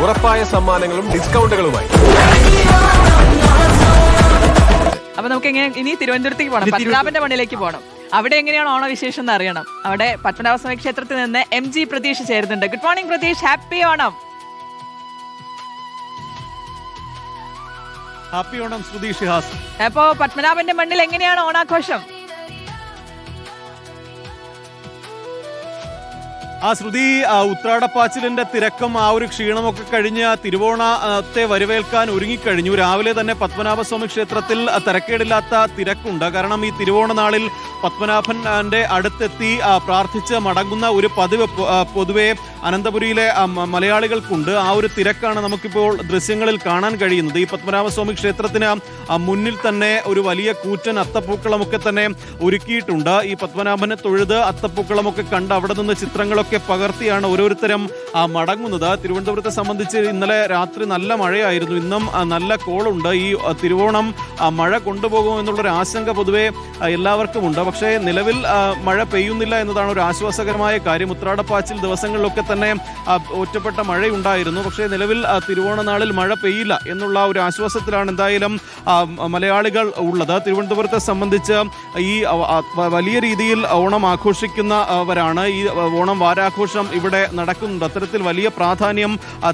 ഉറപ്പായ സമ്മാനങ്ങളും ഡിസ്കൗണ്ടുകളുമായി. അപ്പൊ നമുക്ക് ഇനി തിരുവനന്തപുരത്തേക്ക് പോകണം, പത്മനാഭന്റെ മണ്ണിലേക്ക് പോകണം. അവിടെ എങ്ങനെയാണ് ഓണവിശേഷം എന്ന് അറിയണം. അവിടെ പത്മനാഭസ്വാമി ക്ഷേത്രത്തിൽ നിന്ന് MG പ്രതീഷ് ചേരുന്നുണ്ട്. Good morning Pratheesh, happy Onam. Happy Onam Shruthi Shihas. അപ്പോ പത്മനാഭന്റെ മണ്ണിൽ എങ്ങനെയാണ് ഓണാഘോഷം? ശ്രുതി, ഉത്രാടപ്പാച്ചിലിന്റെ തിരക്കും ആ ഒരു ക്ഷീണമൊക്കെ കഴിഞ്ഞ് തിരുവോണത്തെ വരവേൽക്കാൻ ഒരുങ്ങിക്കഴിഞ്ഞു. രാവിലെ തന്നെ പത്മനാഭസ്വാമി ക്ഷേത്രത്തിൽ തിരക്കേടില്ലാത്ത തിരക്കുണ്ട്. കാരണം ഈ തിരുവോണ നാളിൽ പത്മനാഭന്റെ അടുത്തെത്തി പ്രാർത്ഥിച്ച് മടങ്ങുന്ന ഒരു പതിവ് പൊതുവെ അനന്തപുരിയിലെ മലയാളികൾക്കുണ്ട്. ആ ഒരു തിരക്കാണ് നമുക്കിപ്പോൾ ദൃശ്യങ്ങളിൽ കാണാൻ കഴിയുന്നത്. ഈ പത്മനാഭസ്വാമി ക്ഷേത്രത്തിന് മുന്നിൽ തന്നെ ഒരു വലിയ കൂറ്റൻ അത്തപ്പൂക്കളമൊക്കെ തന്നെ ഒരുക്കിയിട്ടുണ്ട്. ഈ പത്മനാഭനെ തൊഴുത് അത്തപ്പൂക്കളമൊക്കെ കണ്ട് അവിടെ നിന്ന് ചിത്രങ്ങളൊക്കെ പകർത്തിയാണ് ഓരോരുത്തരും മടങ്ങുന്നത്. തിരുവനന്തപുരത്തെ സംബന്ധിച്ച് ഇന്നലെ രാത്രി നല്ല മഴയായിരുന്നു. ഇന്നും നല്ല കോളുണ്ട്. ഈ തിരുവോണം മഴ കൊണ്ടുപോകുമോ എന്നുള്ളൊരു ആശങ്ക പൊതുവെ എല്ലാവർക്കും ഉണ്ട്. പക്ഷേ നിലവിൽ മഴ പെയ്യുന്നില്ല എന്നതാണ് ഒരു ആശ്വാസകരമായ കാര്യം. ഉത്രാടപ്പാച്ചിൽ ദിവസങ്ങളിലൊക്കെ തന്നെ ഒറ്റപ്പെട്ട മഴയുണ്ടായിരുന്നു. പക്ഷേ നിലവിൽ തിരുവോണ നാളിൽ മഴ പെയ്യില്ല എന്നുള്ള ഒരു ആശ്വാസത്തിലാണ് എന്തായാലും മലയാളികൾ ഉള്ളത്. തിരുവനന്തപുരത്തെ സംബന്ധിച്ച് ഈ വലിയ രീതിയിൽ ഓണം ആഘോഷിക്കുന്നവരാണ്. ഈ ഓണം വാരാഘോഷം ഇവിടെ നടക്കുന്നുണ്ട്. അത്തരത്തിൽ വലിയ പ്രാധാന്യം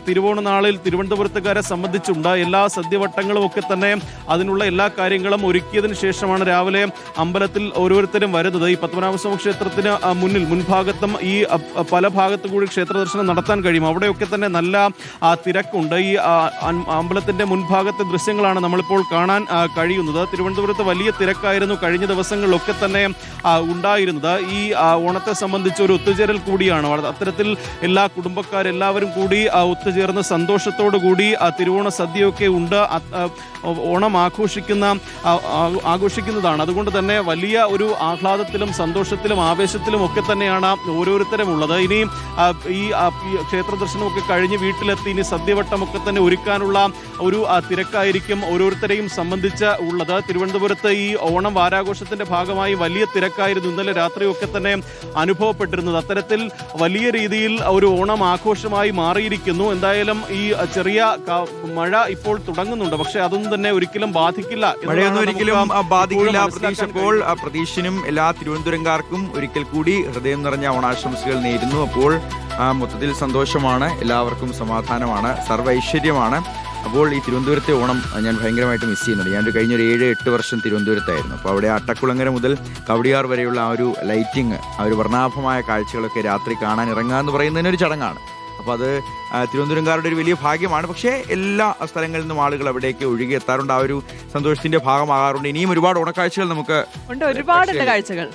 തിരുവോണ നാളിൽ തിരുവനന്തപുരത്തുകാരെ സംബന്ധിച്ചുണ്ട്. എല്ലാ സദ്യവട്ടങ്ങളും ഒക്കെ തന്നെ അതിനുള്ള എല്ലാ കാര്യങ്ങളും ഒരുക്കിയതിനു ശേഷമാണ് രാവിലെ അമ്പലത്തിൽ ഓരോരുത്തരും വരുന്നത്. ഈ പത്മനാഭസ്വാമി ക്ഷേത്രത്തിന് മുൻഭാഗത്തും ഈ പല ഭാഗത്തു കൂടി ക്ഷേത്ര ദർശനം നടത്താൻ കഴിയും. അവിടെയൊക്കെ തന്നെ നല്ല തിരക്കുണ്ട്. ഈ അമ്പലത്തിന്റെ മുൻഭാഗത്തെ ദൃശ്യങ്ങളാണ് നമ്മളിപ്പോൾ കാണാൻ കഴിയുന്നത്. തിരുവനന്തപുരത്ത് വലിയ തിരക്കായിരുന്നു കഴിഞ്ഞ ദിവസങ്ങളിലൊക്കെ തന്നെ ഉണ്ടായിരുന്നത്. ഈ ഓണത്തെ സംബന്ധിച്ച് ഒരു ഒത്തുചേരൽ കൂടിയാണ്. അത്തരത്തിൽ എല്ലാ കുടുംബക്കാരെല്ലാവരും കൂടി ഒത്തുചേർന്ന് സന്തോഷത്തോടു കൂടി തിരുവോണ സദ്യയൊക്കെ ഉണ്ട് ഓണം ആഘോഷിക്കുന്നതാണ്. അതുകൊണ്ട് തന്നെ വലിയ ഒരു ആഹ്ലാദത്തിലും സന്തോഷത്തിലും ആവേശത്തിലും ഒക്കെ തന്നെയാണ് ഓരോരുത്തരും ഉള്ളത്. ഇനി ഈ ക്ഷേത്ര ദർശനമൊക്കെ കഴിഞ്ഞ് വീട്ടിലെത്തി ഇനി സദ്യവട്ടമൊക്കെ തന്നെ ഒരുക്കാനുള്ള ഒരു തിരക്കായിരിക്കും ഓരോരുത്തരെയും സംബന്ധിച്ച് ഉള്ളത്. തിരുവനന്തപുരത്ത് ഈ ഓണം വാരാഘോഷത്തിന്റെ ഭാഗമായി വലിയ തിരക്കായിരുന്നു ഇന്നലെ രാത്രിയൊക്കെ തന്നെ അനുഭവപ്പെട്ടിരുന്നത്. അത്തരത്തിൽ വലിയ രീതിയിൽ ഒരു ഓണം ആഘോഷമായി മാറിയിരിക്കുന്നു. എന്തായാലും ഈ ചെറിയ മഴ ഇപ്പോൾ തുടങ്ങുന്നുണ്ട്. പക്ഷെ അതൊന്നും തന്നെ ഒരിക്കലും ബാധിക്കില്ല. മഴയൊന്നും ഒരിക്കലും ബാധിക്കില്ല. പ്രതീക്ഷപ്പോൾ പ്രതീക്ഷനും എല്ലാ തിരുവനന്തപുരംകാർക്കും ഒരിക്കൽ കൂടി ഹൃദയം നിറഞ്ഞ ഓണാശംസകൾ നേരുന്നു. അപ്പോൾ മൊത്തത്തിൽ സന്തോഷമാണ്, എല്ലാവർക്കും സമാധാനമാണ്, സർവ്വ ഐശ്വര്യമാണ്. അപ്പോൾ ഈ തിരുവനന്തപുരത്തെ ഓണം ഞാൻ ഭയങ്കരമായിട്ട് മിസ് ചെയ്യുന്നുണ്ട്. ഞാനൊരു കഴിഞ്ഞൊരു 7-8 വർഷം തിരുവനന്തപുരത്തായിരുന്നു. അപ്പോൾ അവിടെ അട്ടക്കുളങ്ങര മുതൽ കവടിയാർ വരെയുള്ള ആ ഒരു ലൈറ്റിങ്, ആ ഒരു വർണ്ണാഭമായ കാഴ്ചകളൊക്കെ രാത്രി കാണാൻ ഇറങ്ങുക എന്ന് പറയുന്നതിനൊരു ചടങ്ങാണ്. അപ്പോൾ അത് തിരുവനന്തപുരംകാരുടെ ഒരു വലിയ ഭാഗ്യമാണ്. പക്ഷേ എല്ലാ സ്ഥലങ്ങളിൽ നിന്നും ആളുകൾ അവിടേക്ക് ഒഴുകി എത്താറുണ്ട്. ആ ഒരു സന്തോഷത്തിന്റെ ഭാഗമാകാറുണ്ട്. ഇനിയും ഒരുപാട് ഓണക്കാഴ്ചകൾ നമുക്ക് ഒരുപാടുണ്ട് കാഴ്ചകൾ.